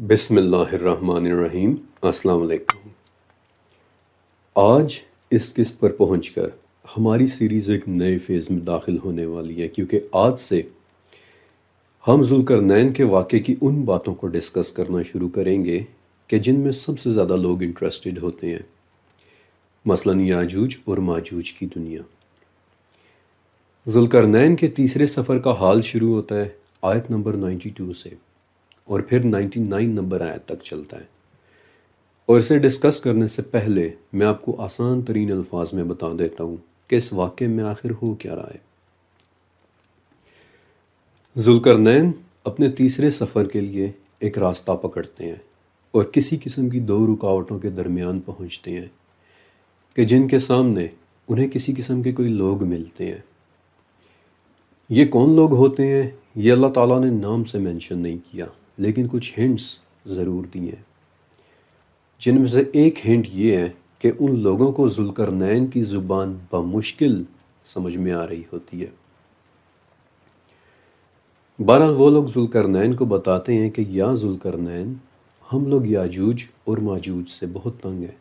بسم اللہ الرحمن الرحیم۔ السلام علیکم۔ آج اس قسط پر پہنچ کر ہماری سیریز ایک نئے فیز میں داخل ہونے والی ہے، کیونکہ آج سے ہم ذوالقرنین کے واقعے کی ان باتوں کو ڈسکس کرنا شروع کریں گے کہ جن میں سب سے زیادہ لوگ انٹرسٹڈ ہوتے ہیں، مثلاً یاجوج اور ماجوج کی دنیا۔ ذوالقرنین کے تیسرے سفر کا حال شروع ہوتا ہے آیت نمبر 92 سے، اور پھر 99 نمبر آیت تک چلتا ہے۔ اور اسے ڈسکس کرنے سے پہلے میں آپ کو آسان ترین الفاظ میں بتا دیتا ہوں کہ اس واقعے میں آخر ہو کیا رہا ہے۔ ذوالقرنین اپنے تیسرے سفر کے لیے ایک راستہ پکڑتے ہیں اور کسی قسم کی دو رکاوٹوں کے درمیان پہنچتے ہیں کہ جن کے سامنے انہیں کسی قسم کے کوئی لوگ ملتے ہیں۔ یہ کون لوگ ہوتے ہیں یہ اللہ تعالیٰ نے نام سے مینشن نہیں کیا، لیکن کچھ ہنٹس ضرور دی ہیں، جن میں سے ایک ہنٹ یہ ہے کہ ان لوگوں کو ذوالقرنین کی زبان بمشکل سمجھ میں آ رہی ہوتی ہے۔ بہرحال وہ لوگ ذوالقرنین کو بتاتے ہیں کہ یا ذوالقرنین، ہم لوگ یاجوج اور ماجوج سے بہت تنگ ہیں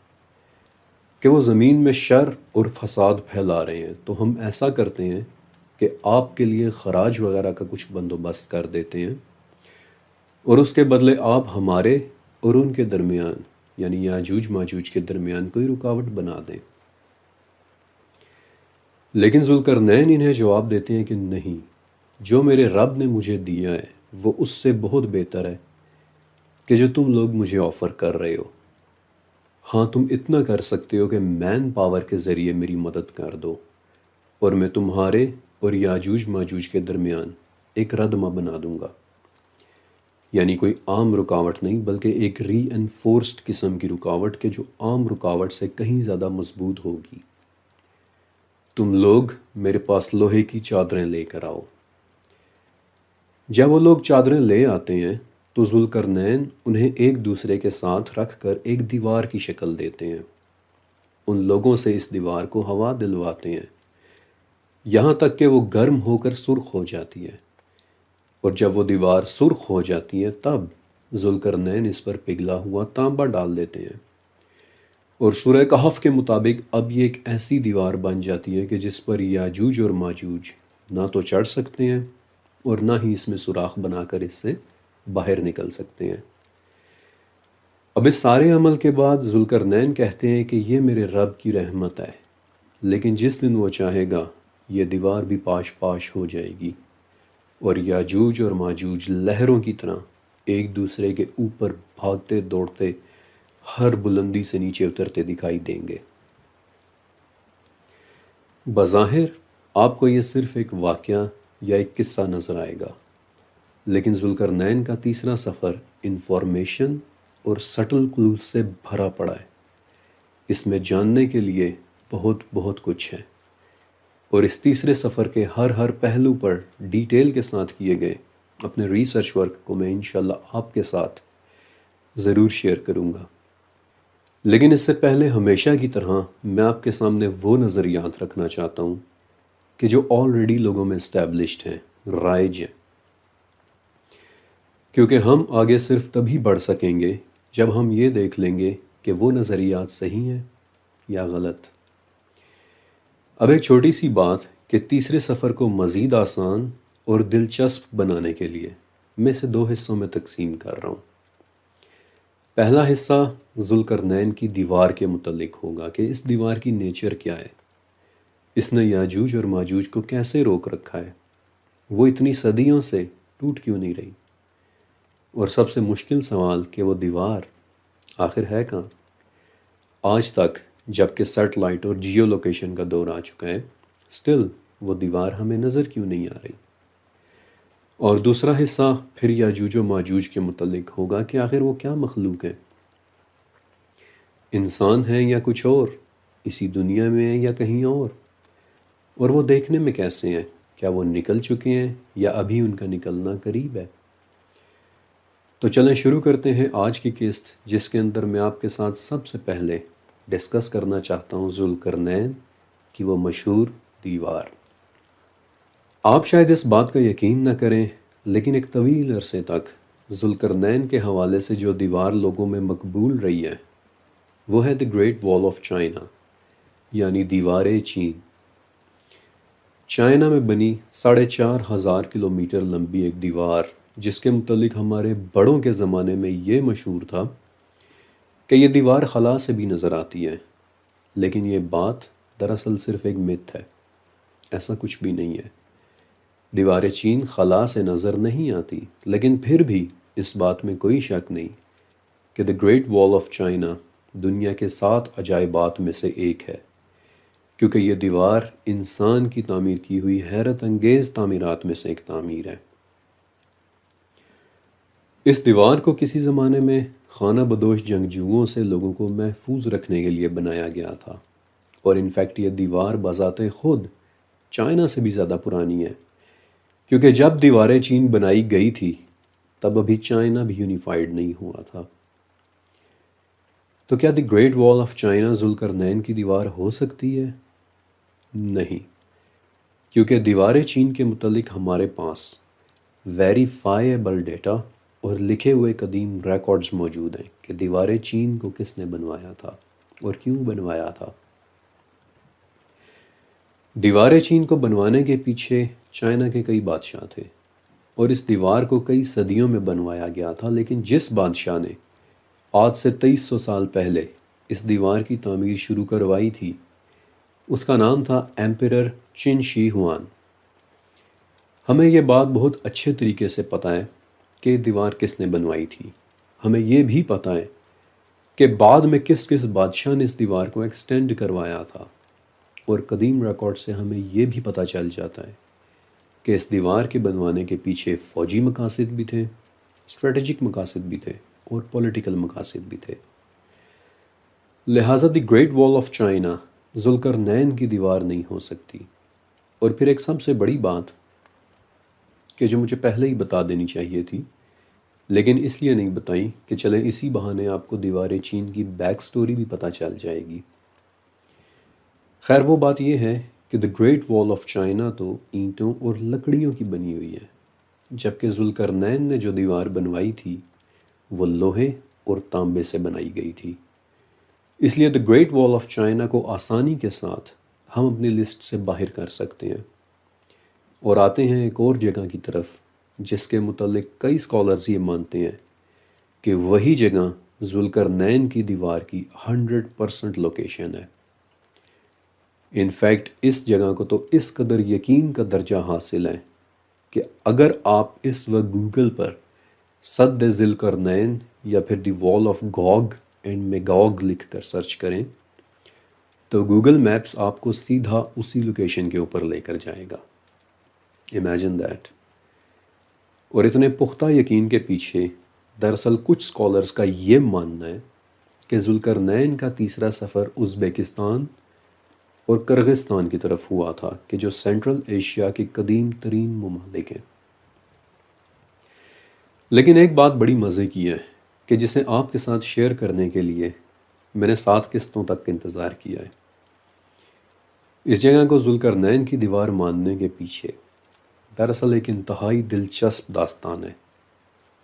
کہ وہ زمین میں شر اور فساد پھیلا رہے ہیں، تو ہم ایسا کرتے ہیں کہ آپ کے لیے خراج وغیرہ کا کچھ بندوبست کر دیتے ہیں، اور اس کے بدلے آپ ہمارے اور ان کے درمیان، یعنی یاجوج ماجوج کے درمیان کوئی رکاوٹ بنا دیں۔ لیکن ذوالقرنین انہیں جواب دیتے ہیں کہ نہیں، جو میرے رب نے مجھے دیا ہے وہ اس سے بہت بہتر ہے کہ جو تم لوگ مجھے آفر کر رہے ہو۔ ہاں، تم اتنا کر سکتے ہو کہ مین پاور کے ذریعے میری مدد کر دو، اور میں تمہارے اور یاجوج ماجوج کے درمیان ایک ردمہ بنا دوں گا، یعنی کوئی عام رکاوٹ نہیں بلکہ ایک ری انفورسڈ قسم کی رکاوٹ کہ جو عام رکاوٹ سے کہیں زیادہ مضبوط ہوگی۔ تم لوگ میرے پاس لوہے کی چادریں لے کر آؤ۔ جب وہ لوگ چادریں لے آتے ہیں تو ذوالقرنین انہیں ایک دوسرے کے ساتھ رکھ کر ایک دیوار کی شکل دیتے ہیں، ان لوگوں سے اس دیوار کو ہوا دلواتے ہیں، یہاں تک کہ وہ گرم ہو کر سرخ ہو جاتی ہے، اور جب وہ دیوار سرخ ہو جاتی ہے تب ذوالقرنین اس پر پگھلا ہوا تانبا ڈال دیتے ہیں، اور سورہ کہف کے مطابق اب یہ ایک ایسی دیوار بن جاتی ہے کہ جس پر یاجوج اور ماجوج نہ تو چڑھ سکتے ہیں اور نہ ہی اس میں سوراخ بنا کر اس سے باہر نکل سکتے ہیں۔ اب اس سارے عمل کے بعد ذوالقرنین کہتے ہیں کہ یہ میرے رب کی رحمت ہے، لیکن جس دن وہ چاہے گا یہ دیوار بھی پاش پاش ہو جائے گی، اور یاجوج اور ماجوج لہروں کی طرح ایک دوسرے کے اوپر بھاگتے دوڑتے ہر بلندی سے نیچے اترتے دکھائی دیں گے۔ بظاہر آپ کو یہ صرف ایک واقعہ یا ایک قصہ نظر آئے گا، لیکن ذوالقرنین کا تیسرا سفر انفارمیشن اور سٹل کلوز سے بھرا پڑا ہے۔ اس میں جاننے کے لیے بہت بہت کچھ ہے، اور اس تیسرے سفر کے ہر پہلو پر ڈیٹیل کے ساتھ کیے گئے اپنے ریسرچ ورک کو میں انشاءاللہ آپ کے ساتھ ضرور شیئر کروں گا۔ لیکن اس سے پہلے ہمیشہ کی طرح میں آپ کے سامنے وہ نظریات رکھنا چاہتا ہوں کہ جو آلریڈی لوگوں میں اسٹیبلشڈ ہیں، رائج ہیں، کیونکہ ہم آگے صرف تبھی بڑھ سکیں گے جب ہم یہ دیکھ لیں گے کہ وہ نظریات صحیح ہیں یا غلط۔ اب ایک چھوٹی سی بات کہ تیسرے سفر کو مزید آسان اور دلچسپ بنانے کے لیے میں اسے 2 حصوں میں تقسیم کر رہا ہوں۔ پہلا حصہ ذوالقرنین کی دیوار کے متعلق ہوگا کہ اس دیوار کی نیچر کیا ہے، اس نے یاجوج اور ماجوج کو کیسے روک رکھا ہے، وہ اتنی صدیوں سے ٹوٹ کیوں نہیں رہی، اور سب سے مشکل سوال کہ وہ دیوار آخر ہے کہاں۔ آج تک جب کہ سیٹلائٹ اور جیو لوکیشن کا دور آ چکا ہے، سٹل وہ دیوار ہمیں نظر کیوں نہیں آ رہی۔ اور دوسرا حصہ پھر یاجوج و ماجوج کے متعلق ہوگا کہ آخر وہ کیا مخلوق ہے، انسان ہیں یا کچھ اور، اسی دنیا میں ہیں یا کہیں اور وہ دیکھنے میں کیسے ہیں، کیا وہ نکل چکے ہیں یا ابھی ان کا نکلنا قریب ہے۔ تو چلیں شروع کرتے ہیں آج کی قسط، جس کے اندر میں آپ کے ساتھ سب سے پہلے ڈسکس کرنا چاہتا ہوں ذوالقرنین کی وہ مشہور دیوار۔ آپ شاید اس بات کا یقین نہ کریں، لیکن ایک طویل عرصے تک ذوالقرنین کے حوالے سے جو دیوار لوگوں میں مقبول رہی ہے وہ ہے دی گریٹ وال آف چائنا، یعنی دیوار چین۔ چائنا میں بنی 4,500 کلومیٹر لمبی ایک دیوار، جس کے متعلق ہمارے بڑوں کے زمانے میں یہ مشہور تھا کہ یہ دیوار خلا سے بھی نظر آتی ہے، لیکن یہ بات دراصل صرف ایک متھ ہے، ایسا کچھ بھی نہیں ہے۔ دیوار چین خلا سے نظر نہیں آتی، لیکن پھر بھی اس بات میں کوئی شک نہیں کہ دی گریٹ وال آف چائنا دنیا کے 7 عجائبات میں سے ایک ہے، کیونکہ یہ دیوار انسان کی تعمیر کی ہوئی حیرت انگیز تعمیرات میں سے ایک تعمیر ہے۔ اس دیوار کو کسی زمانے میں خانہ بدوش جنگجوؤں سے لوگوں کو محفوظ رکھنے کے لیے بنایا گیا تھا، اور انفیکٹ یہ دیوار بذات خود چائنا سے بھی زیادہ پرانی ہے، کیونکہ جب دیوار چین بنائی گئی تھی تب ابھی چائنا بھی یونیفائڈ نہیں ہوا تھا۔ تو کیا دی گریٹ وال آف چائنا ذوالقرنین کی دیوار ہو سکتی ہے؟ نہیں، کیونکہ دیوار چین کے متعلق ہمارے پاس ویریفائیبل ڈیٹا اور لکھے ہوئے قدیم ریکارڈز موجود ہیں کہ دیوار چین کو کس نے بنوایا تھا اور کیوں بنوایا تھا۔ دیوار چین کو بنوانے کے پیچھے چائنا کے کئی بادشاہ تھے، اور اس دیوار کو کئی صدیوں میں بنوایا گیا تھا، لیکن جس بادشاہ نے آج سے 2300 سال پہلے اس دیوار کی تعمیر شروع کروائی تھی اس کا نام تھا ایمپیرر چن شی ہوان۔ ہمیں یہ بات بہت اچھے طریقے سے پتہ ہے کہ یہ دیوار کس نے بنوائی تھی۔ ہمیں یہ بھی پتہ ہے کہ بعد میں کس کس بادشاہ نے اس دیوار کو ایکسٹینڈ کروایا تھا، اور قدیم ریکارڈ سے ہمیں یہ بھی پتہ چل جاتا ہے کہ اس دیوار کے بنوانے کے پیچھے فوجی مقاصد بھی تھے، اسٹریٹجک مقاصد بھی تھے، اور پولیٹیکل مقاصد بھی تھے۔ لہٰذا دی گریٹ وال آف چائنا ذوالقرنین کی دیوار نہیں ہو سکتی۔ اور پھر ایک سب سے بڑی بات کہ جو مجھے پہلے ہی بتا دینی چاہیے تھی، لیکن اس لیے نہیں بتائیں کہ چلیں اسی بہانے آپ کو دیوار چین کی بیک سٹوری بھی پتہ چل جائے گی۔ خیر، وہ بات یہ ہے کہ دی گریٹ وال آف چائنا تو اینٹوں اور لکڑیوں کی بنی ہوئی ہے، جبکہ ذوالقرنین نے جو دیوار بنوائی تھی وہ لوہے اور تانبے سے بنائی گئی تھی۔ اس لیے دی گریٹ وال آف چائنا کو آسانی کے ساتھ ہم اپنی لسٹ سے باہر کر سکتے ہیں، اور آتے ہیں ایک اور جگہ کی طرف جس کے متعلق کئی اسکالرز یہ مانتے ہیں کہ وہی جگہ ذوالقرنین کی دیوار کی 100% لوکیشن ہے۔ انفیکٹ اس جگہ کو تو اس قدر یقین کا درجہ حاصل ہے کہ اگر آپ اس وقت گوگل پر سد ذوالقرنین یا پھر دی وال آف گوگ اینڈ میگوگ لکھ کر سرچ کریں تو گوگل میپس آپ کو سیدھا اسی لوکیشن کے اوپر لے کر جائے گا۔ Imagine that. اور اتنے پختہ یقین کے پیچھے دراصل کچھ اسکالرز کا یہ ماننا ہے کہ ذوالقرنین کا تیسرا سفر ازبیکستان اور کرغستان کی طرف ہوا تھا، کہ جو سینٹرل ایشیا کے قدیم ترین ممالک ہیں۔ لیکن ایک بات بڑی مزے کی ہے کہ جسے آپ کے ساتھ شیئر کرنے کے لیے میں نے 7 قسطوں تک انتظار کیا ہے۔ اس جگہ کو ذوالقرنین کی دیوار ماننے کے پیچھے دراصل ایک انتہائی دلچسپ داستان ہے،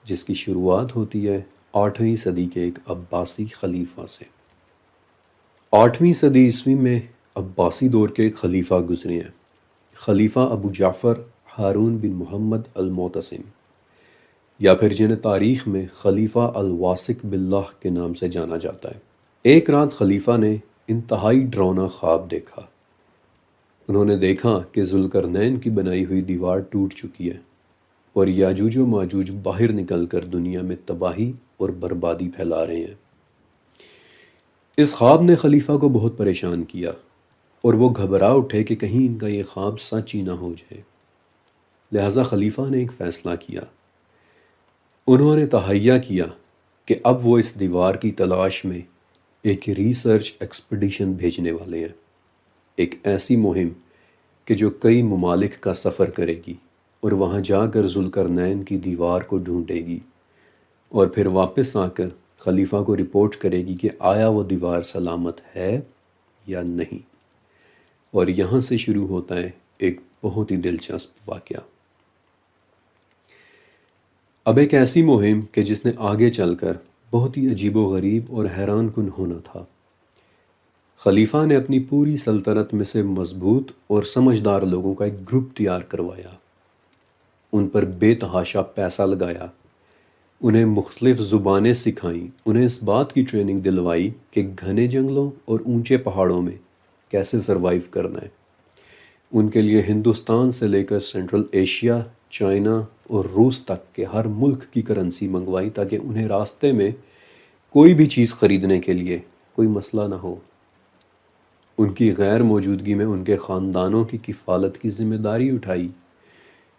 جس کی شروعات ہوتی ہے 8ویں صدی کے ایک عباسی خلیفہ سے۔ 8ویں صدی عیسوی میں عباسی دور کے ایک خلیفہ گزرے ہیں، خلیفہ ابو جعفر ہارون بن محمد المعتصم، یا پھر جنہیں تاریخ میں خلیفہ الواثق باللہ کے نام سے جانا جاتا ہے۔ ایک رات خلیفہ نے انتہائی ڈراؤنا خواب دیکھا۔ انہوں نے دیکھا کہ ذوالقرنین کی بنائی ہوئی دیوار ٹوٹ چکی ہے اور یاجوج و ماجوج باہر نکل کر دنیا میں تباہی اور بربادی پھیلا رہے ہیں۔ اس خواب نے خلیفہ کو بہت پریشان کیا، اور وہ گھبرا اٹھے کہ کہیں ان کا یہ خواب سچ ہی نہ ہو جائے۔ لہٰذا خلیفہ نے ایک فیصلہ کیا۔ انہوں نے تہیہ کیا کہ اب وہ اس دیوار کی تلاش میں ایک ریسرچ ایکسپیڈیشن بھیجنے والے ہیں، ایک ایسی مہم کہ جو کئی ممالک کا سفر کرے گی اور وہاں جا کر ذوالقرنین کی دیوار کو ڈھونڈے گی، اور پھر واپس آ کر خلیفہ کو رپورٹ کرے گی کہ آیا وہ دیوار سلامت ہے یا نہیں۔ اور یہاں سے شروع ہوتا ہے ایک بہت ہی دلچسپ واقعہ۔ اب ایک ایسی مہم کہ جس نے آگے چل کر بہت ہی عجیب و غریب اور حیران کن ہونا تھا۔ خلیفہ نے اپنی پوری سلطنت میں سے مضبوط اور سمجھدار لوگوں کا ایک گروپ تیار کروایا، ان پر بے تحاشا پیسہ لگایا، انہیں مختلف زبانیں سکھائیں، انہیں اس بات کی ٹریننگ دلوائی کہ گھنے جنگلوں اور اونچے پہاڑوں میں کیسے سروائیو کرنا ہے۔ ان کے لیے ہندوستان سے لے کر سینٹرل ایشیا، چائنا اور روس تک کے ہر ملک کی کرنسی منگوائی تاکہ انہیں راستے میں کوئی بھی چیز خریدنے کے لیے کوئی مسئلہ نہ ہو۔ ان کی غیر موجودگی میں ان کے خاندانوں کی کفالت کی ذمہ داری اٹھائی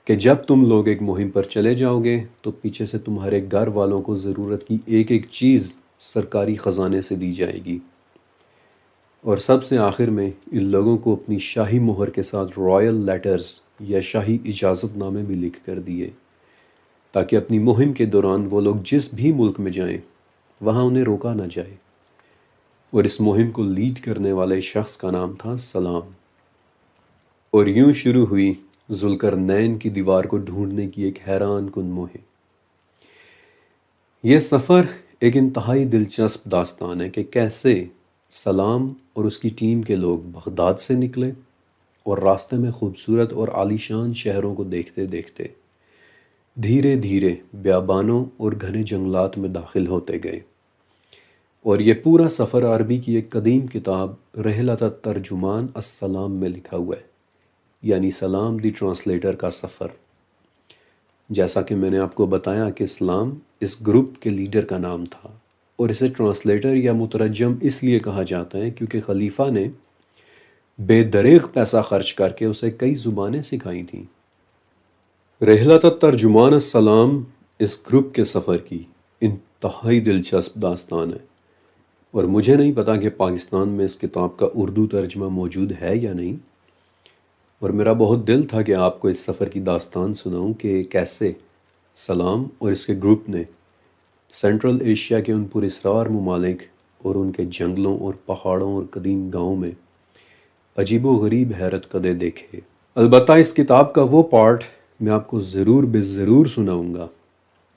کہ جب تم لوگ ایک مہم پر چلے جاؤ گے تو پیچھے سے تمہارے گھر والوں کو ضرورت کی ایک ایک چیز سرکاری خزانے سے دی جائے گی، اور سب سے آخر میں ان لوگوں کو اپنی شاہی مہر کے ساتھ رائل لیٹرز یا شاہی اجازت نامے بھی لکھ کر دیے تاکہ اپنی مہم کے دوران وہ لوگ جس بھی ملک میں جائیں وہاں انہیں روکا نہ جائے۔ اور اس مہم کو لیڈ کرنے والے شخص کا نام تھا سلام۔ اور یوں شروع ہوئی ذوالقرنین کی دیوار کو ڈھونڈنے کی ایک حیران کن مہم۔ یہ سفر ایک انتہائی دلچسپ داستان ہے کہ کیسے سلام اور اس کی ٹیم کے لوگ بغداد سے نکلے اور راستے میں خوبصورت اور عالیشان شہروں کو دیکھتے دیکھتے دھیرے دھیرے بیابانوں اور گھنے جنگلات میں داخل ہوتے گئے۔ اور یہ پورا سفر عربی کی ایک قدیم کتاب رحلۃ الترجمان السلام میں لکھا ہوا ہے، یعنی سلام دی ٹرانسلیٹر کا سفر۔ جیسا کہ میں نے آپ کو بتایا کہ سلام اس گروپ کے لیڈر کا نام تھا، اور اسے ٹرانسلیٹر یا مترجم اس لیے کہا جاتا ہے کیونکہ خلیفہ نے بے دریغ پیسہ خرچ کر کے اسے کئی زبانیں سکھائی تھیں۔ رحلۃ الترجمان السلام اس گروپ کے سفر کی انتہائی دلچسپ داستان ہے، اور مجھے نہیں پتا کہ پاکستان میں اس کتاب کا اردو ترجمہ موجود ہے یا نہیں، اور میرا بہت دل تھا کہ آپ کو اس سفر کی داستان سناؤں کہ کیسے سلام اور اس کے گروپ نے سینٹرل ایشیا کے ان پراسرار ممالک اور ان کے جنگلوں اور پہاڑوں اور قدیم گاؤں میں عجیب و غریب حیرت کدے دیکھے۔ البتہ اس کتاب کا وہ پارٹ میں آپ کو ضرور بے ضرور سناؤں گا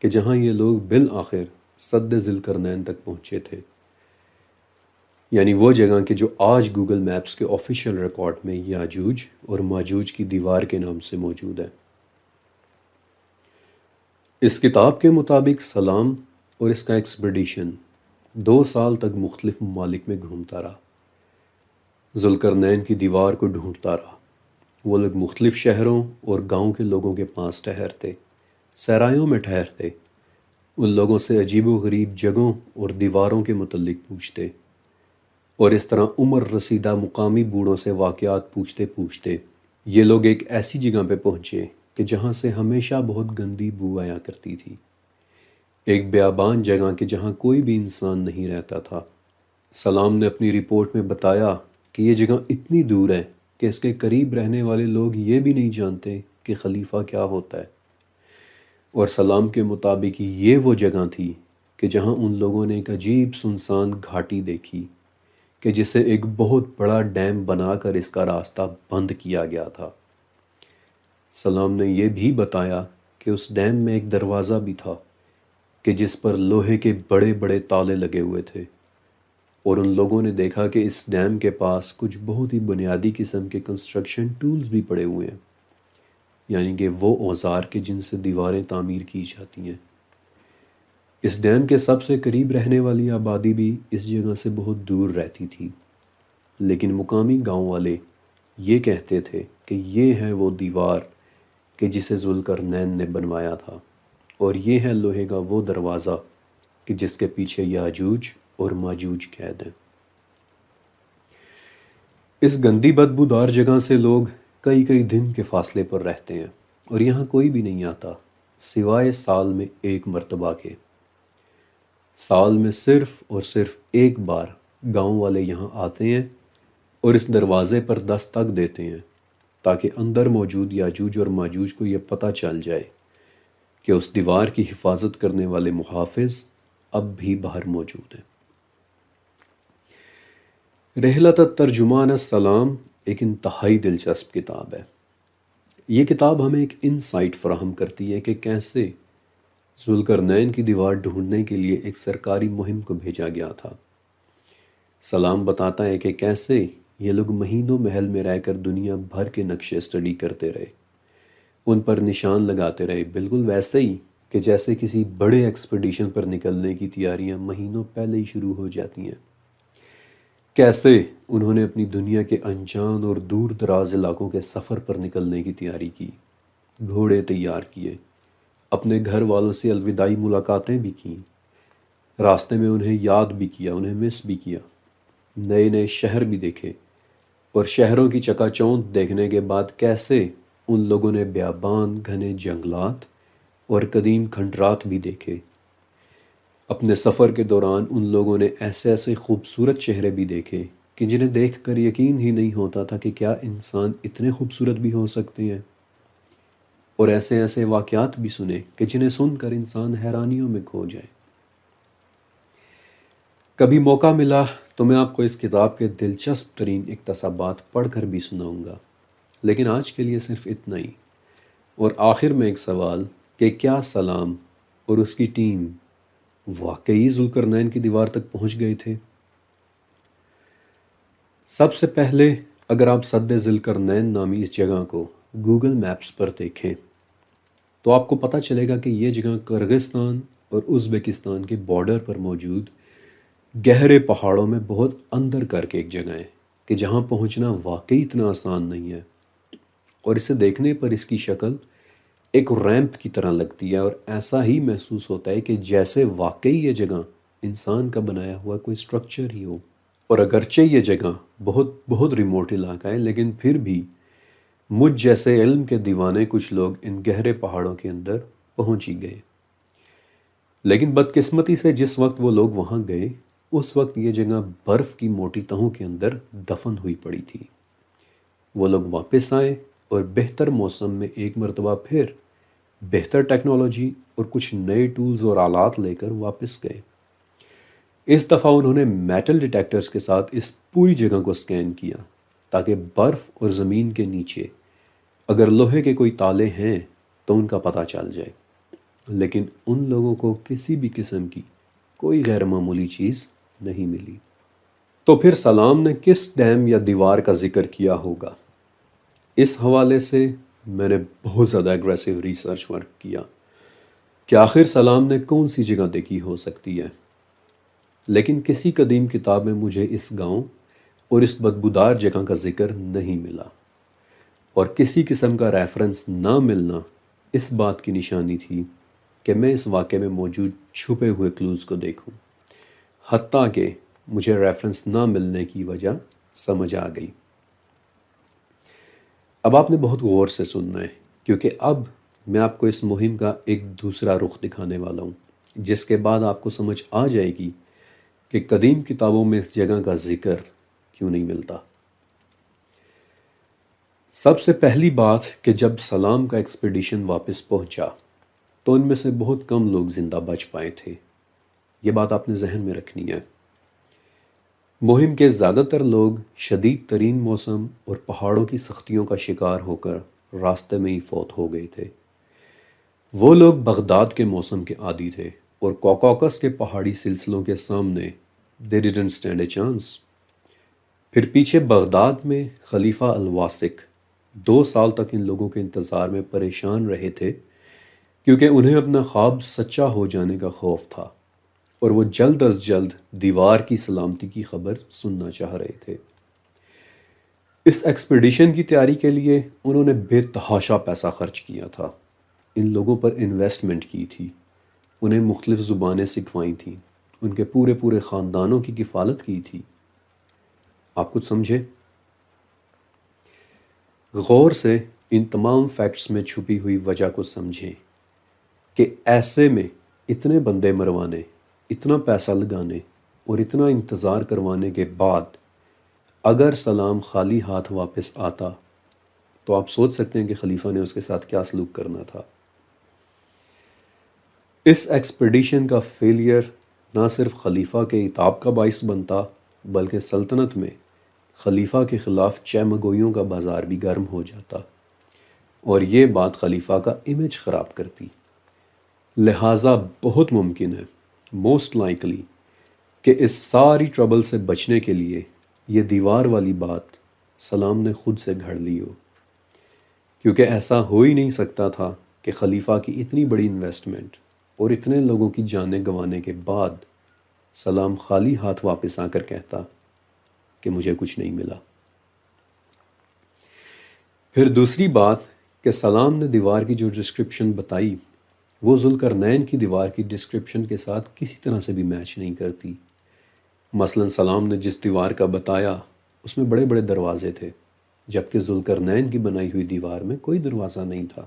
کہ جہاں یہ لوگ بالآخر سد ذوالقرنین تک پہنچے تھے، یعنی وہ جگہ کہ جو آج گوگل میپس کے آفیشیل ریکارڈ میں یاجوج اور ماجوج کی دیوار کے نام سے موجود ہے۔ اس کتاب کے مطابق سلام اور اس کا ایکسپیڈیشن 2 سال تک مختلف ممالک میں گھومتا رہا، ذوالقرنین کی دیوار کو ڈھونڈتا رہا۔ وہ لوگ مختلف شہروں اور گاؤں کے لوگوں کے پاس ٹھہرتے، سرایوں میں ٹھہرتے، ان لوگوں سے عجیب و غریب جگہوں اور دیواروں کے متعلق پوچھتے، اور اس طرح عمر رسیدہ مقامی بوڑھوں سے واقعات پوچھتے پوچھتے یہ لوگ ایک ایسی جگہ پہ پہنچے کہ جہاں سے ہمیشہ بہت گندی بو آیا کرتی تھی، ایک بیابان جگہ کہ جہاں کوئی بھی انسان نہیں رہتا تھا۔ سلام نے اپنی رپورٹ میں بتایا کہ یہ جگہ اتنی دور ہے کہ اس کے قریب رہنے والے لوگ یہ بھی نہیں جانتے کہ خلیفہ کیا ہوتا ہے، اور سلام کے مطابق یہ وہ جگہ تھی کہ جہاں ان لوگوں نے ایک عجیب سنسان گھاٹی دیکھی کہ جسے ایک بہت بڑا ڈیم بنا کر اس کا راستہ بند کیا گیا تھا۔ سلام نے یہ بھی بتایا کہ اس ڈیم میں ایک دروازہ بھی تھا کہ جس پر لوہے کے بڑے بڑے تالے لگے ہوئے تھے، اور ان لوگوں نے دیکھا کہ اس ڈیم کے پاس کچھ بہت ہی بنیادی قسم کے کنسٹرکشن ٹولز بھی پڑے ہوئے ہیں، یعنی کہ وہ اوزار کے جن سے دیواریں تعمیر کی جاتی ہیں۔ اس ڈیم کے سب سے قریب رہنے والی آبادی بھی اس جگہ سے بہت دور رہتی تھی، لیکن مقامی گاؤں والے یہ کہتے تھے کہ یہ ہے وہ دیوار کہ جسے ذوالقرنین نے بنوایا تھا، اور یہ ہے لوہے کا وہ دروازہ کہ جس کے پیچھے یاجوج اور ماجوج قید ہیں۔ اس گندی بدبودار جگہ سے لوگ کئی کئی دن کے فاصلے پر رہتے ہیں، اور یہاں کوئی بھی نہیں آتا سوائے سال میں ایک مرتبہ کے۔ سال میں صرف اور صرف ایک بار گاؤں والے یہاں آتے ہیں اور اس دروازے پر دستک دیتے ہیں تاکہ اندر موجود یاجوج اور ماجوج کو یہ پتہ چل جائے کہ اس دیوار کی حفاظت کرنے والے محافظ اب بھی باہر موجود ہیں۔ رحلۃ الترجمان السلام ایک انتہائی دلچسپ کتاب ہے۔ یہ کتاب ہمیں ایک انسائٹ فراہم کرتی ہے کہ کیسے ذوالقرنین کی دیوار ڈھونڈنے کے لیے ایک سرکاری مہم کو بھیجا گیا تھا۔ سلام بتاتا ہے کہ کیسے یہ لوگ مہینوں محل میں رہ کر دنیا بھر کے نقشے اسٹڈی کرتے رہے، ان پر نشان لگاتے رہے، بالکل ویسے ہی کہ جیسے کسی بڑے ایکسپیڈیشن پر نکلنے کی تیاریاں مہینوں پہلے ہی شروع ہو جاتی ہیں۔ کیسے انہوں نے اپنی دنیا کے انجان اور دور دراز علاقوں کے سفر پر نکلنے کی تیاری کی، گھوڑے تیار کیے، اپنے گھر والوں سے الوداعی ملاقاتیں بھی کیں، راستے میں انہیں یاد بھی کیا، انہیں مس بھی کیا، نئے نئے شہر بھی دیکھے، اور شہروں کی چکا چوند دیکھنے کے بعد کیسے ان لوگوں نے بیابان، گھنے جنگلات اور قدیم کھنڈرات بھی دیکھے۔ اپنے سفر کے دوران ان لوگوں نے ایسے ایسے خوبصورت چہرے بھی دیکھے کہ جنہیں دیکھ کر یقین ہی نہیں ہوتا تھا کہ کیا انسان اتنے خوبصورت بھی ہو سکتے ہیں، اور ایسے ایسے واقعات بھی سنے کہ جنہیں سن کر انسان حیرانیوں میں کھو جائے۔ کبھی موقع ملا تو میں آپ کو اس کتاب کے دلچسپ ترین اقتباسات پڑھ کر بھی سناؤں گا، لیکن آج کے لیے صرف اتنا ہی۔ اور آخر میں ایک سوال کہ کیا سلام اور اس کی ٹیم واقعی ذوالقرنین کی دیوار تک پہنچ گئے تھے؟ سب سے پہلے اگر آپ سد ذوالقرنین نامی اس جگہ کو گوگل میپس پر دیکھیں تو آپ کو پتہ چلے گا کہ یہ جگہ کرغستان اور ازبکستان کے بارڈر پر موجود گہرے پہاڑوں میں بہت اندر کر کے ایک جگہ ہے کہ جہاں پہنچنا واقعی اتنا آسان نہیں ہے، اور اسے دیکھنے پر اس کی شکل ایک ریمپ کی طرح لگتی ہے، اور ایسا ہی محسوس ہوتا ہے کہ جیسے واقعی یہ جگہ انسان کا بنایا ہوا کوئی سٹرکچر ہی ہو۔ اور اگرچہ یہ جگہ بہت بہت ریموٹ علاقہ ہے، لیکن پھر بھی مجھ جیسے علم کے دیوانے کچھ لوگ ان گہرے پہاڑوں کے اندر پہنچ ہی گئے۔ لیکن بدقسمتی سے جس وقت وہ لوگ وہاں گئے اس وقت یہ جگہ برف کی موٹی تہوں کے اندر دفن ہوئی پڑی تھی۔ وہ لوگ واپس آئے اور بہتر موسم میں ایک مرتبہ پھر بہتر ٹیکنالوجی اور کچھ نئے ٹولز اور آلات لے کر واپس گئے۔ اس دفعہ انہوں نے میٹل ڈیٹیکٹرز کے ساتھ اس پوری جگہ کو سکین کیا تاکہ برف اور زمین کے نیچے اگر لوہے کے کوئی تالے ہیں تو ان کا پتہ چل جائے، لیکن ان لوگوں کو کسی بھی قسم کی کوئی غیر معمولی چیز نہیں ملی۔ تو پھر سلام نے کس ڈیم یا دیوار کا ذکر کیا ہوگا؟ اس حوالے سے میں نے بہت زیادہ ایگریسو ریسرچ ورک کیا کہ آخر سلام نے کون سی جگہ دیکھی ہو سکتی ہے، لیکن کسی قدیم کتاب میں مجھے اس گاؤں اور اس بدبودار جگہ کا ذکر نہیں ملا، اور کسی قسم کا ریفرنس نہ ملنا اس بات کی نشانی تھی کہ میں اس واقعے میں موجود چھپے ہوئے کلوز کو دیکھوں، حتیٰ کہ مجھے ریفرنس نہ ملنے کی وجہ سمجھ آ گئی۔ اب آپ نے بہت غور سے سننا ہے، کیونکہ اب میں آپ کو اس مہم کا ایک دوسرا رخ دکھانے والا ہوں، جس کے بعد آپ کو سمجھ آ جائے گی کہ قدیم کتابوں میں اس جگہ کا ذکر کیوں نہیں ملتا۔ سب سے پہلی بات کہ جب سلام کا ایکسپیڈیشن واپس پہنچا تو ان میں سے بہت کم لوگ زندہ بچ پائے تھے، یہ بات آپ نے ذہن میں رکھنی ہے۔ مہم کے زیادہ تر لوگ شدید ترین موسم اور پہاڑوں کی سختیوں کا شکار ہو کر راستے میں ہی فوت ہو گئے تھے۔ وہ لوگ بغداد کے موسم کے عادی تھے اور کوکاکس کے پہاڑی سلسلوں کے سامنے they didn't stand a chance۔ پھر پیچھے بغداد میں خلیفہ الواسق 2 سال تک ان لوگوں کے انتظار میں پریشان رہے تھے، کیونکہ انہیں اپنا خواب سچا ہو جانے کا خوف تھا اور وہ جلد از جلد دیوار کی سلامتی کی خبر سننا چاہ رہے تھے۔ اس ایکسپیڈیشن کی تیاری کے لیے انہوں نے بے تحاشا پیسہ خرچ کیا تھا، ان لوگوں پر انویسٹمنٹ کی تھی، انہیں مختلف زبانیں سکھوائی تھیں، ان کے پورے پورے خاندانوں کی کفالت کی تھی۔ آپ کچھ سمجھے؟ غور سے ان تمام فیکٹس میں چھپی ہوئی وجہ کو سمجھیں کہ ایسے میں اتنے بندے مروانے، اتنا پیسہ لگانے اور اتنا انتظار کروانے کے بعد اگر سلام خالی ہاتھ واپس آتا تو آپ سوچ سکتے ہیں کہ خلیفہ نے اس کے ساتھ کیا سلوک کرنا تھا۔ اس ایکسپیڈیشن کا فیلئر نہ صرف خلیفہ کے عتاب کا باعث بنتا بلکہ سلطنت میں خلیفہ کے خلاف چمگوئیوں کا بازار بھی گرم ہو جاتا، اور یہ بات خلیفہ کا امیج خراب کرتی۔ لہٰذا بہت ممکن ہے، موسٹ لائکلی، کہ اس ساری ٹربل سے بچنے کے لیے یہ دیوار والی بات سلام نے خود سے گھڑ لی ہو، کیونکہ ایسا ہو ہی نہیں سکتا تھا کہ خلیفہ کی اتنی بڑی انویسٹمنٹ اور اتنے لوگوں کی جانیں گنوانے کے بعد سلام خالی ہاتھ واپس آ کر کہتا کہ مجھے کچھ نہیں ملا۔ پھر دوسری بات کہ سلام نے دیوار کی جو ڈسکرپشن بتائی وہ ذوالقرنین کی دیوار کی ڈسکرپشن کے ساتھ کسی طرح سے بھی میچ نہیں کرتی۔ مثلا سلام نے جس دیوار کا بتایا اس میں بڑے بڑے دروازے تھے، جبکہ ذوالقرنین کی بنائی ہوئی دیوار میں کوئی دروازہ نہیں تھا۔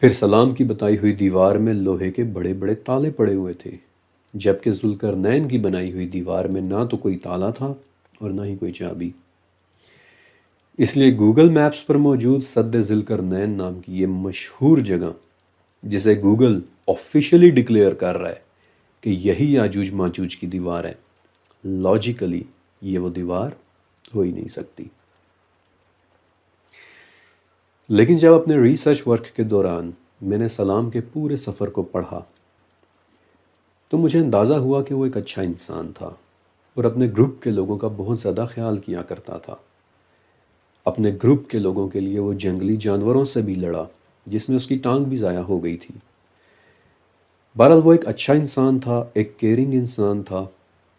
پھر سلام کی بتائی ہوئی دیوار میں لوہے کے بڑے بڑے تالے پڑے ہوئے تھے، جبکہ ذوالقرنین کی بنائی ہوئی دیوار میں نہ تو کوئی تالا تھا اور نہ ہی کوئی چابی۔ اس لیے گوگل میپس پر موجود سد ذوالقرنین نام کی یہ مشہور جگہ، جسے گوگل آفیشلی ڈکلیئر کر رہا ہے کہ یہی یاجوج ماجوج کی دیوار ہے، لاجیکلی یہ وہ دیوار ہو ہی نہیں سکتی۔ لیکن جب اپنے ریسرچ ورک کے دوران میں نے سلام کے پورے سفر کو پڑھا تو مجھے اندازہ ہوا کہ وہ ایک اچھا انسان تھا اور اپنے گروپ کے لوگوں کا بہت زیادہ خیال کیا کرتا تھا۔ اپنے گروپ کے لوگوں کے لیے وہ جنگلی جانوروں سے بھی لڑا، جس میں اس کی ٹانگ بھی ضائع ہو گئی تھی۔ بہرحال وہ ایک اچھا انسان تھا، ایک کیئرنگ انسان تھا،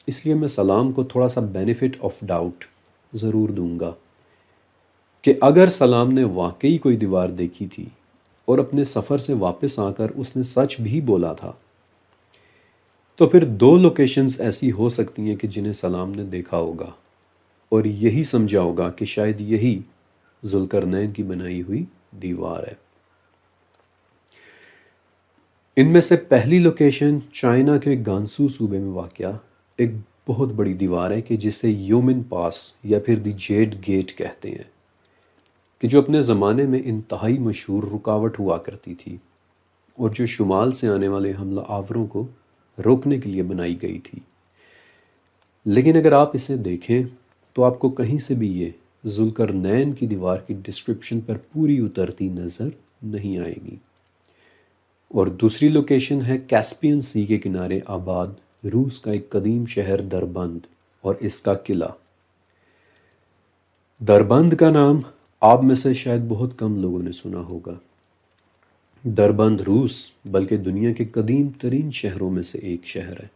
اس لیے میں سلام کو تھوڑا سا بینیفٹ آف ڈاؤٹ ضرور دوں گا کہ اگر سلام نے واقعی کوئی دیوار دیکھی تھی اور اپنے سفر سے واپس آ کر اس نے سچ بھی بولا تھا، تو پھر دو لوکیشنز ایسی ہو سکتی ہیں کہ جنہیں سلام نے دیکھا ہوگا اور یہی سمجھا ہوگا کہ شاید یہی ذوالقرنین کی بنائی ہوئی دیوار ہے۔ ان میں سے پہلی لوکیشن چائنا کے گانسو صوبے میں واقع ایک بہت بڑی دیوار ہے کہ جسے یومن پاس یا پھر دی جیڈ گیٹ کہتے ہیں، کہ جو اپنے زمانے میں انتہائی مشہور رکاوٹ ہوا کرتی تھی اور جو شمال سے آنے والے حملہ آوروں کو روکنے کے لیے بنائی گئی تھی۔ لیکن اگر آپ اسے دیکھیں تو آپ کو کہیں سے بھی یہ ذوالقرنین کی دیوار کی ڈسکرپشن پر پوری اترتی نظر نہیں آئے گی۔ اور دوسری لوکیشن ہے کیسپین سی کے کنارے آباد روس کا ایک قدیم شہر دربند اور اس کا قلعہ۔ دربند کا نام آپ میں سے شاید بہت کم لوگوں نے سنا ہوگا۔ دربند روس بلکہ دنیا کے قدیم ترین شہروں میں سے ایک شہر ہے۔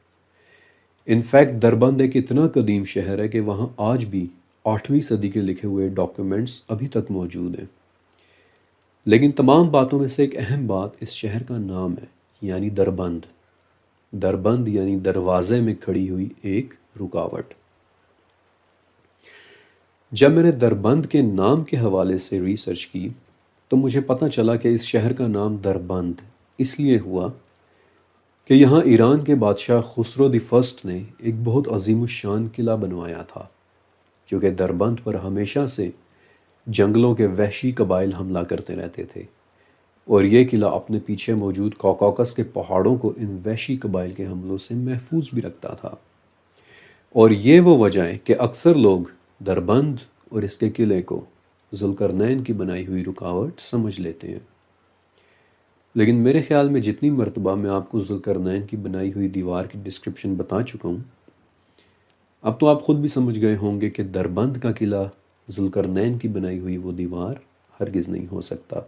انفیکٹ دربند ایک اتنا قدیم شہر ہے کہ وہاں آج بھی 8ویں صدی کے لکھے ہوئے ڈاکیومنٹس ابھی تک موجود ہیں۔ لیکن تمام باتوں میں سے ایک اہم بات اس شہر کا نام ہے، یعنی دربند۔ دربند یعنی دروازے میں کھڑی ہوئی ایک رکاوٹ۔ جب میں نے دربند کے نام کے حوالے سے ریسرچ کی تو مجھے پتہ چلا کہ اس شہر کا نام دربند اس لیے ہوا کہ یہاں ایران کے بادشاہ خسرو دی فرسٹ نے ایک بہت عظیم الشان قلعہ بنوایا تھا، کیونکہ دربند پر ہمیشہ سے جنگلوں کے وحشی قبائل حملہ کرتے رہتے تھے اور یہ قلعہ اپنے پیچھے موجود کوکاکس کے پہاڑوں کو ان وحشی قبائل کے حملوں سے محفوظ بھی رکھتا تھا۔ اور یہ وہ وجہ ہے کہ اکثر لوگ دربند اور اس کے قلعے کو ذوالقرنین کی بنائی ہوئی رکاوٹ سمجھ لیتے ہیں۔ لیکن میرے خیال میں جتنی مرتبہ میں آپ کو ذوالقرنین کی بنائی ہوئی دیوار کی ڈسکرپشن بتا چکا ہوں، اب تو آپ خود بھی سمجھ گئے ہوں گے کہ دربند کا قلعہ ذوالقرنین کی بنائی ہوئی وہ دیوار ہرگز نہیں ہو سکتا۔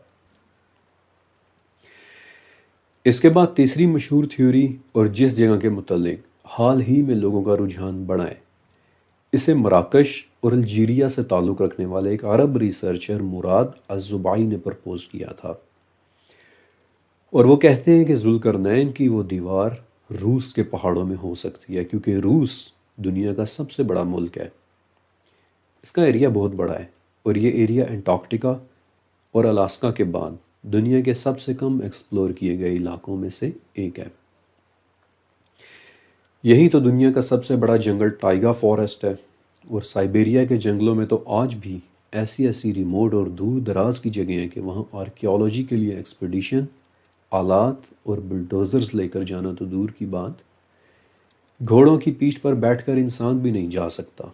اس کے بعد تیسری مشہور تھیوری اور جس جگہ کے متعلق حال ہی میں لوگوں کا رجحان بڑھا ہے، اسے مراکش اور الجیریا سے تعلق رکھنے والے ایک عرب ریسرچر مراد الزبائی نے پرپوز کیا تھا، اور وہ کہتے ہیں کہ ذوالقرنین کی وہ دیوار روس کے پہاڑوں میں ہو سکتی ہے، کیونکہ روس دنیا کا سب سے بڑا ملک ہے۔ اس کا ایریا بہت بڑا ہے اور یہ ایریا انٹارکٹیکا اور الاسکا کے بعد دنیا کے سب سے کم ایکسپلور کیے گئے علاقوں میں سے ایک ہے۔ یہی تو دنیا کا سب سے بڑا جنگل ٹائیگا فارسٹ ہے، اور سائبیریا کے جنگلوں میں تو آج بھی ایسی ایسی ریموٹ اور دور دراز کی جگہیں ہیں کہ وہاں آرکیالوجی کے لیے ایکسپیڈیشن، آلات اور بلڈوزرز لے کر جانا تو دور کی بات، گھوڑوں کی پیٹھ پر بیٹھ کر انسان بھی نہیں جا سکتا۔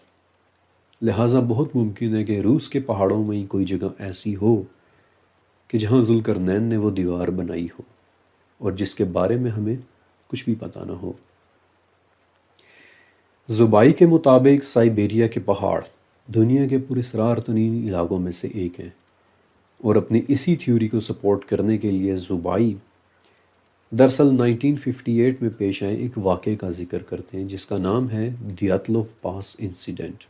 لہٰذا بہت ممکن ہے کہ روس کے پہاڑوں میں ہی کوئی جگہ ایسی ہو کہ جہاں ذوالقرنین نے وہ دیوار بنائی ہو۔ اور جس کے بارے میں ہمیں کچھ بھی پتہ نہ ہو۔ زبائی کے مطابق سائبیریا کے پہاڑ دنیا کے پراسرار ترین علاقوں میں سے ایک ہیں، اور اپنی اسی تھیوری کو سپورٹ کرنے کے لیے زبائی دراصل 1958 میں پیش آئے ایک واقعے کا ذکر کرتے ہیں جس کا نام ہے دیاتلوف پاس انسیڈنٹ۔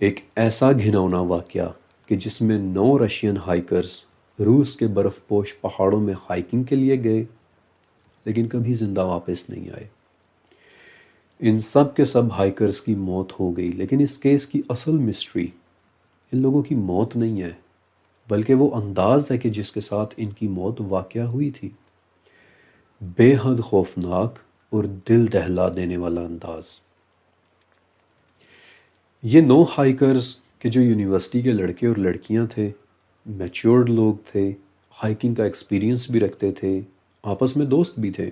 ایک ایسا گھناؤنا واقعہ کہ جس میں 9 رشین ہائیکرز روس کے برف پوش پہاڑوں میں ہائیکنگ کے لیے گئے لیکن کبھی زندہ واپس نہیں آئے۔ ان سب کے سب ہائیکرز کی موت ہو گئی، لیکن اس کیس کی اصل مسٹری ان لوگوں کی موت نہیں ہے بلکہ وہ انداز ہے کہ جس کے ساتھ ان کی موت واقع ہوئی تھی۔ بے حد خوفناک اور دل دہلا دینے والا انداز۔ یہ 9 ہائیکرز کہ جو یونیورسٹی کے لڑکے اور لڑکیاں تھے، میچورڈ لوگ تھے، ہائیکنگ کا ایکسپیرینس بھی رکھتے تھے، آپس میں دوست بھی تھے۔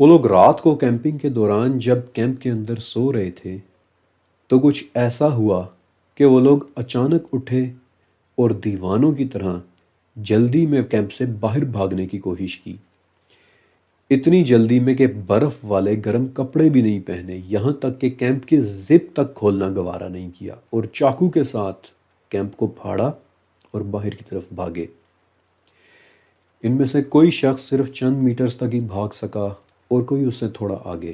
وہ لوگ رات کو کیمپنگ کے دوران جب کیمپ کے اندر سو رہے تھے تو کچھ ایسا ہوا کہ وہ لوگ اچانک اٹھے اور دیوانوں کی طرح جلدی میں کیمپ سے باہر بھاگنے کی کوشش کی۔ اتنی جلدی میں کہ برف والے گرم کپڑے بھی نہیں پہنے، یہاں تک کہ کیمپ کی زپ تک کھولنا گوارا نہیں کیا، اور چاقو کے ساتھ کیمپ کو پھاڑا اور باہر کی طرف بھاگے۔ ان میں سے کوئی شخص صرف چند میٹرز تک ہی بھاگ سکا اور کوئی اس سے تھوڑا آگے،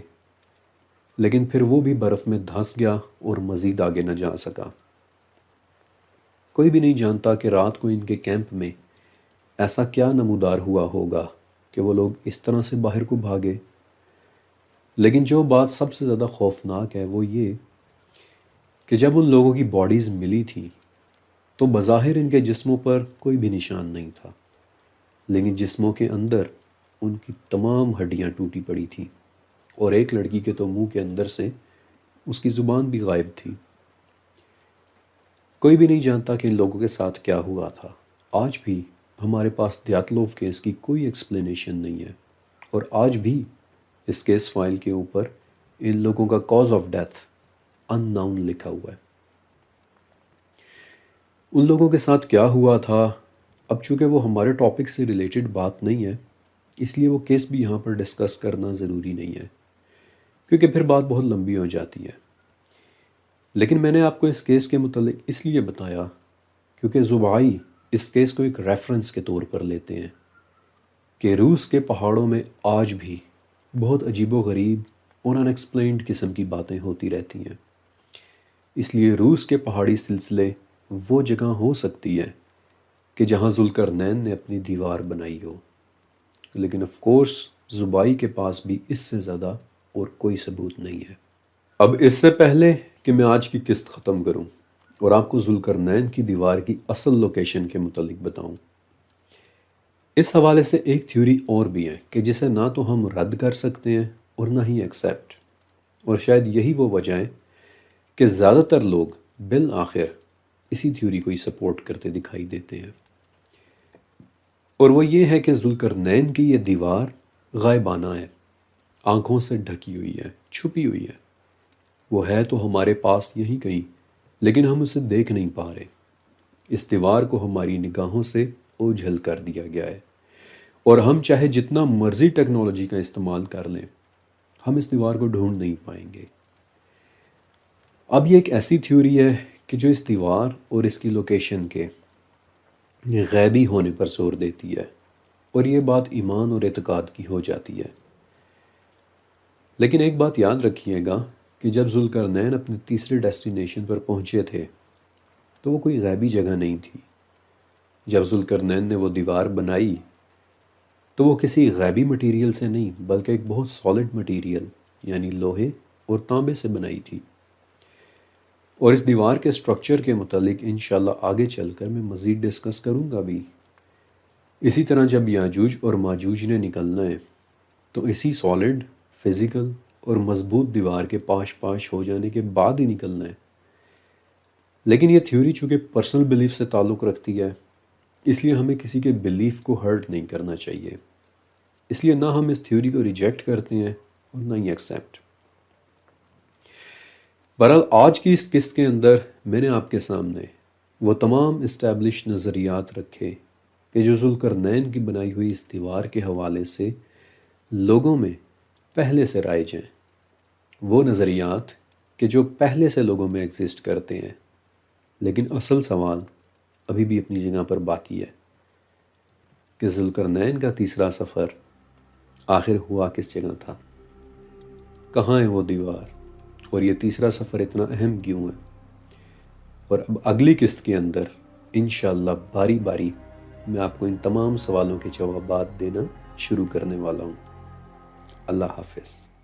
لیکن پھر وہ بھی برف میں دھنس گیا اور مزید آگے نہ جا سکا۔ کوئی بھی نہیں جانتا کہ رات کو ان کے کیمپ میں ایسا کیا نمودار ہوا ہوگا کہ وہ لوگ اس طرح سے باہر کو بھاگے۔ لیکن جو بات سب سے زیادہ خوفناک ہے وہ یہ کہ جب ان لوگوں کی باڈیز ملی تھی تو بظاہر ان کے جسموں پر کوئی بھی نشان نہیں تھا، لیکن جسموں کے اندر ان کی تمام ہڈیاں ٹوٹی پڑی تھیں، اور ایک لڑکی کے تو منہ کے اندر سے اس کی زبان بھی غائب تھی۔ کوئی بھی نہیں جانتا کہ ان لوگوں کے ساتھ کیا ہوا تھا۔ آج بھی ہمارے پاس دیاتلوف کیس کی کوئی ایکسپلینیشن نہیں ہے، اور آج بھی اس کیس فائل کے اوپر ان لوگوں کا cause of death unknown لکھا ہوا ہے۔ ان لوگوں کے ساتھ کیا ہوا تھا، اب چونکہ وہ ہمارے ٹاپک سے ریلیٹڈ بات نہیں ہے اس لیے وہ کیس بھی یہاں پر ڈسکس کرنا ضروری نہیں ہے، کیونکہ پھر بات بہت لمبی ہو جاتی ہے۔ لیکن میں نے آپ کو اس کیس کے متعلق اس لیے بتایا کیونکہ زبائی اس کیس کو ایک ریفرنس کے طور پر لیتے ہیں کہ روس کے پہاڑوں میں آج بھی بہت عجیب و غریب اور ان ایکسپلینڈ قسم کی باتیں ہوتی رہتی ہیں۔ اس لیے روس کے پہاڑی سلسلے وہ جگہ ہو سکتی ہے کہ جہاں ذوالقرنین نے اپنی دیوار بنائی ہو، لیکن آف کورس زبائی کے پاس بھی اس سے زیادہ اور کوئی ثبوت نہیں ہے۔ اب اس سے پہلے کہ میں آج کی قسط ختم کروں اور آپ کو ذوالقرنین کی دیوار کی اصل لوکیشن کے متعلق بتاؤں، اس حوالے سے ایک تھیوری اور بھی ہے کہ جسے نہ تو ہم رد کر سکتے ہیں اور نہ ہی ایکسیپٹ، اور شاید یہی وہ وجہ ہے کہ زیادہ تر لوگ بالآخر اسی تھیوری کو ہی سپورٹ کرتے دکھائی دیتے ہیں، اور وہ یہ ہے کہ ذوالقرنین کی یہ دیوار غائبانہ ہے، آنکھوں سے ڈھکی ہوئی ہے، چھپی ہوئی ہے۔ وہ ہے تو ہمارے پاس یہیں کہیں، لیکن ہم اسے دیکھ نہیں پا رہے۔ اس دیوار کو ہماری نگاہوں سے اوجھل کر دیا گیا ہے، اور ہم چاہے جتنا مرضی ٹیکنالوجی کا استعمال کر لیں ہم اس دیوار کو ڈھونڈ نہیں پائیں گے۔ اب یہ ایک ایسی تھیوری ہے کہ جو اس دیوار اور اس کی لوکیشن کے غیبی ہونے پر زور دیتی ہے، اور یہ بات ایمان اور اعتقاد کی ہو جاتی ہے۔ لیکن ایک بات یاد رکھیے گا کہ جب ذوالقرنین اپنے تیسرے ڈیسٹینیشن پر پہنچے تھے تو وہ کوئی غیبی جگہ نہیں تھی۔ جب ذوالقرنین نے وہ دیوار بنائی تو وہ کسی غیبی مٹیریل سے نہیں بلکہ ایک بہت سالڈ مٹیریل یعنی لوہے اور تانبے سے بنائی تھی۔ اور اس دیوار کے سٹرکچر کے متعلق انشاءاللہ آگے چل کر میں مزید ڈسکس کروں گا بھی۔ اسی طرح جب یاجوج اور ماجوج نے نکلنا ہے تو اسی سالڈ، فزیکل اور مضبوط دیوار کے پاش پاش ہو جانے کے بعد ہی نکلنا ہے۔ لیکن یہ تھیوری چونکہ پرسنل بلیف سے تعلق رکھتی ہے اس لیے ہمیں کسی کے بلیف کو ہرٹ نہیں کرنا چاہیے، اس لیے نہ ہم اس تھیوری کو ریجیکٹ کرتے ہیں اور نہ ہی ایکسیپٹ۔ بہرحال آج کی اس قسط کے اندر میں نے آپ کے سامنے وہ تمام اسٹیبلش نظریات رکھے کہ جو ذوالقرنین کی بنائی ہوئی اس دیوار کے حوالے سے لوگوں میں پہلے سے رائج ہیں، وہ نظریات کہ جو پہلے سے لوگوں میں ایگزسٹ کرتے ہیں، لیکن اصل سوال ابھی بھی اپنی جگہ پر باقی ہے کہ ذوالقرنین کا تیسرا سفر آخر ہوا کس جگہ تھا، کہاں ہے وہ دیوار، اور یہ تیسرا سفر اتنا اہم کیوں ہے۔ اور اب اگلی قسط کے اندر انشاءاللہ باری باری میں آپ کو ان تمام سوالوں کے جوابات دینا شروع کرنے والا ہوں۔ اللہ حافظ۔